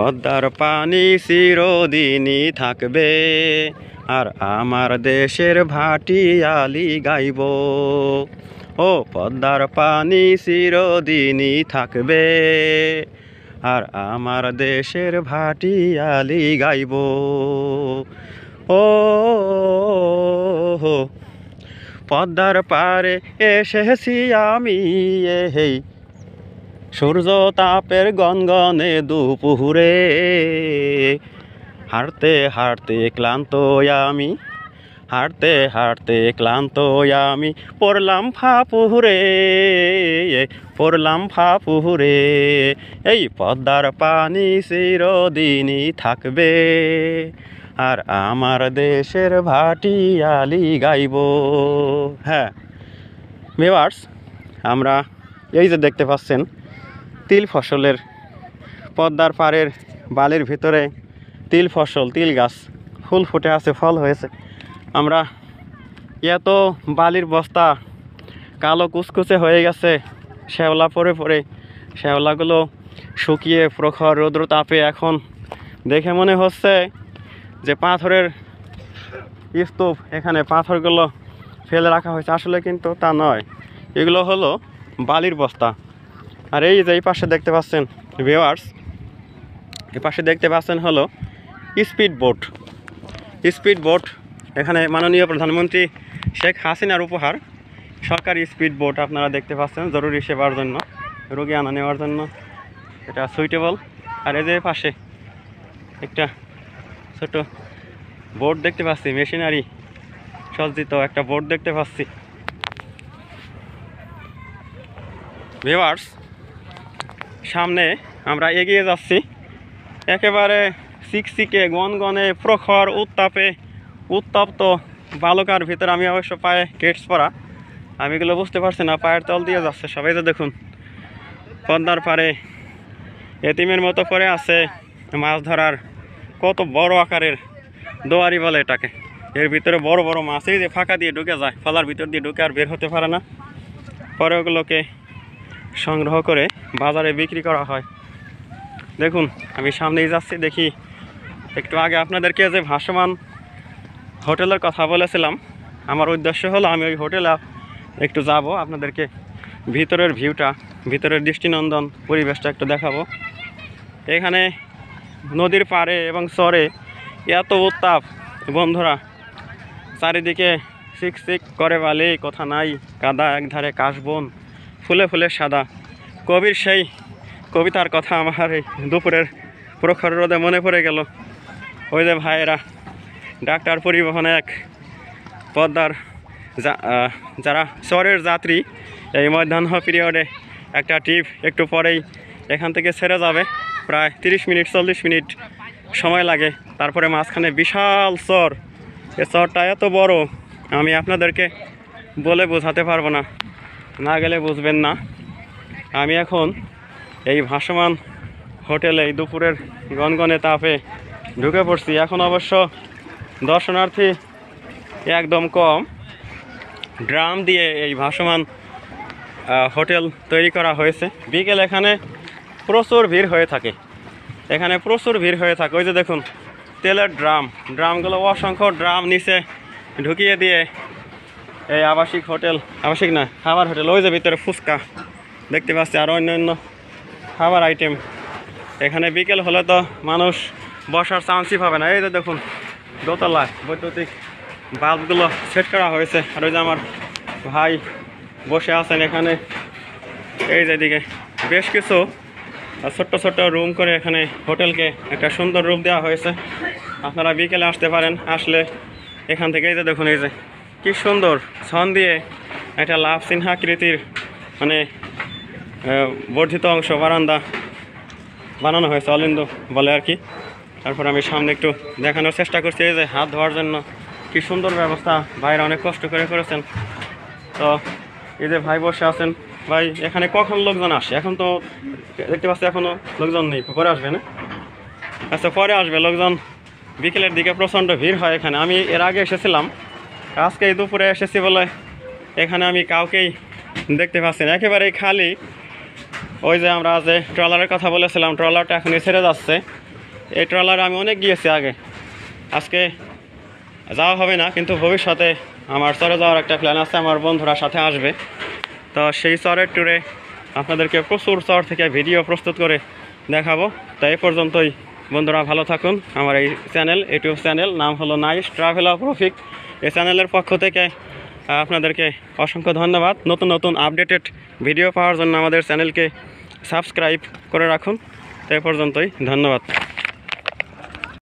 পদ্মার পানি চিরদিনই থাকবে, আর আমার দেশের ভাটিয়ালি গাইব। ও পদ্মার পানি চিরদিনই থাকবে, আর আমার দেশের ভাটিয়ালি গাইব। ও পদ্মার পারে এসেছি আমি এই সূর্য তাপের গনগনে দুপুরে, হাঁটতে হাঁটতে ক্লান্ত আমি, হাঁটতে হাঁটতে ক্লান্ত আমি পড়লাম ফাপুরে, পড়লাম ফাপুরে। এই পদ্মার পানি চিরদিনই থাকবে, আর আমার দেশের ভাটিয়ালি গাইব। হ্যাঁ ভিউয়ার্স, আমরা এই যে দেখতে পাচ্ছেন তিল ফসলের, পদ্মার পাড়ের বালির ভিতরে তিল ফসল, তিল গাছ ফুল ফুটে আছে, ফল হয়েছে। আমরা এত বালির বস্তা কালো কুচকুচে হয়ে গেছে, শ্যাওলা পরে পরে, শ্যাওলাগুলো শুকিয়ে প্রখর রৌদ্র তাপে এখন দেখে মনে হচ্ছে যে পাথরের স্তূপ, এখানে পাথরগুলো ফেলে রাখা হয়েছে, আসলে কিন্তু তা নয়, এগুলো হলো বালির বস্তা। আর এই যে এই পাশে দেখতে পাচ্ছেন ভিউয়ার্স, এই পাশে দেখতে পাচ্ছেন হলো স্পিড বোট। স্পিড বোট, এখানে মাননীয় প্রধানমন্ত্রী শেখ হাসিনার উপহার সরকারি স্পিড বোট আপনারা দেখতে পাচ্ছেন, জরুরি সেবার জন্য, রোগী আনা নেওয়ার জন্য এটা সুইটেবল। আর এই যে পাশে একটা ছোট বোট দেখতে পাচ্ছি, মেশিনারি সজ্জিত একটা বোট দেখতে পাচ্ছি। ভিউয়ার্স, সামনে আমরা এগিয়ে যাচ্ছি, একেবারে চিকচিকে গনগনে প্রখর উত্তাপে উত্তপ্ত বালুকার ভিতরে। আমি অবশ্য পায়ে কেটস পরা, আমি এগুলো বুঝতে পারছি না, পায়ের তল দিয়ে যাচ্ছে সবাই। তো দেখুন পদ্মার পাড়ে এতিমের মতো পড়ে আছে মাছ ধরার কত বড় আকারের দোয়ারি বলে এটাকে, এর ভিতরে বড় বড় মাছ এই যে ফাঁকা দিয়ে ঢুকে যায়, ফলার ভিতর দিয়ে ঢুকে আর বের হতে পারে না, পরে ওগুলোকে সংগ্রহ করে বাজারে বিক্রি করা হয়। দেখুন আমি সামনেই যাচ্ছি, দেখি একটু আগে আপনাদেরকে যে ভাসমান হোটেলের কথা বলেছিলাম, আমার উদ্দেশ্য হলো আমি ওই হোটেলে একটু যাব, আপনাদেরকে ভিতরের ভিউটা, ভিতরের দৃষ্টিনন্দন পরিবেশটা একটু দেখাবো। এখানে নদীর পাড়ে এবং চরে এত উত্তাপ বন্ধুরা, চারিদিকে চিকচিক করে বালি, কথা নাই, কাদা একধারে কাশবন, ফুলে ফুলে সাদা। কবির সেই কবিতার কথা আমার এই দুপুরের প্রখর রোদে মনে পড়ে গেল। ওই যে ভাইয়েরা ডাক্তার পরিবহন এক পদ্মার যারা চরের যাত্রী, এই মধ্যাহ্ন পিরিয়ডে একটা ট্রিপ একটু পরেই এখান থেকে ছেড়ে যাবে, প্রায় 30 মিনিট 40 মিনিট সময় লাগে। তারপরে মাঝখানে বিশাল চর, এ চরটা এত বড় আমি আপনাদেরকে বলে বোঝাতে পারবো না, না গেলে বুঝবেন না। আমি এখন এই ভাসমান হোটেলে এই দুপুরের গনগনে তাপে ঢুকে পড়ছি। এখন অবশ্য দর্শনার্থী একদম কম, ড্রাম দিয়ে এই ভাসমান হোটেল তৈরি করা হয়েছে। বিকেল এখানে প্রচুর ভিড় হয়ে থাকে, এখানে প্রচুর ভিড় হয়ে থাকে। ওই যে দেখুন তেলের ড্রামগুলো, অসংখ্য ড্রাম নিচে ঢুকিয়ে দিয়ে এই আবাসিক হোটেল, আবাসিক না খাবার হোটেল, ওই যে ভিতরে ফুচকা দেখতে পাচ্ছি আর অন্যান্য খাবার আইটেম। এখানে বিকেল হলে তো মানুষ বসার চান্সই পাবে না। এই যে দেখুন দোতলায় বৈদ্যুতিক বাল্বগুলো সেট করা হয়েছে, আর ওই যে আমার ভাই বসে আছেন এখানে। এই যে দিকে বেশ কিছু ছোট্ট ছোট্ট রুম করে এখানে হোটেলকে একটা সুন্দর রূপ দেওয়া হয়েছে। আপনারা বিকেলে আসতে পারেন, আসলে এখান থেকে এই যে দেখুন এই যে কি সুন্দর ছন দিয়ে একটা লাভ চিহ্নাকৃতির মানে বর্ধিত অংশ বারান্দা বানানো হয়েছে, অলিন্দ বলে আর কি। তারপর আমি সামনে একটু দেখানোর চেষ্টা করছি, এই যে হাত ধোয়ার জন্য কি সুন্দর ব্যবস্থা, ভাইরা অনেক কষ্ট করে করেছেন। তো এই যে ভাই বসে আছেন, ভাই এখানে কখন লোকজন আসে? এখন তো দেখতে পাচ্ছি এখনও লোকজন নেই, পরে আসবে না? আচ্ছা পরে আসবে লোকজন, বিকেলের দিকে প্রচণ্ড ভিড় হয় এখানে। আমি এর আগে এসেছিলাম, আজকে এই দুপুরে এসেছি বলে এখানে আমি কাউকেই দেখতে পাচ্ছি না, একেবারেই খালি। ওই যে আমরা যে ট্রলারের কথা বলেছিলাম, ট্রলারটা এখনই ছেড়ে যাচ্ছে, এই ট্রলারে আমি অনেক গিয়েছি আগে, আজকে যাওয়া হবে না, কিন্তু ভবিষ্যতে আমার চরে যাওয়ার একটা প্ল্যান আছে, আমার বন্ধুরা সাথে আসবে। তো সেই চরের ট্যুরে আপনাদেরকে প্রচুর চর থেকে ভিডিও প্রস্তুত করে দেখাবো। তো এই পর্যন্তই বন্ধুরা, ভালো থাকুন। আমার এই চ্যানেল, ইউটিউব চ্যানেল নাম হলো নাইস ট্রাভেল অফ রফিক। এই চ্যানেলের পক্ষ থেকে আপনাদেরকে অসংখ্য ধন্যবাদ। নতুন নতুন আপডেটেড ভিডিও পাওয়ার জন্য আমাদের চ্যানেলকে সাবস্ক্রাইব করে রাখুন। তো এই পর্যন্তই, ধন্যবাদ।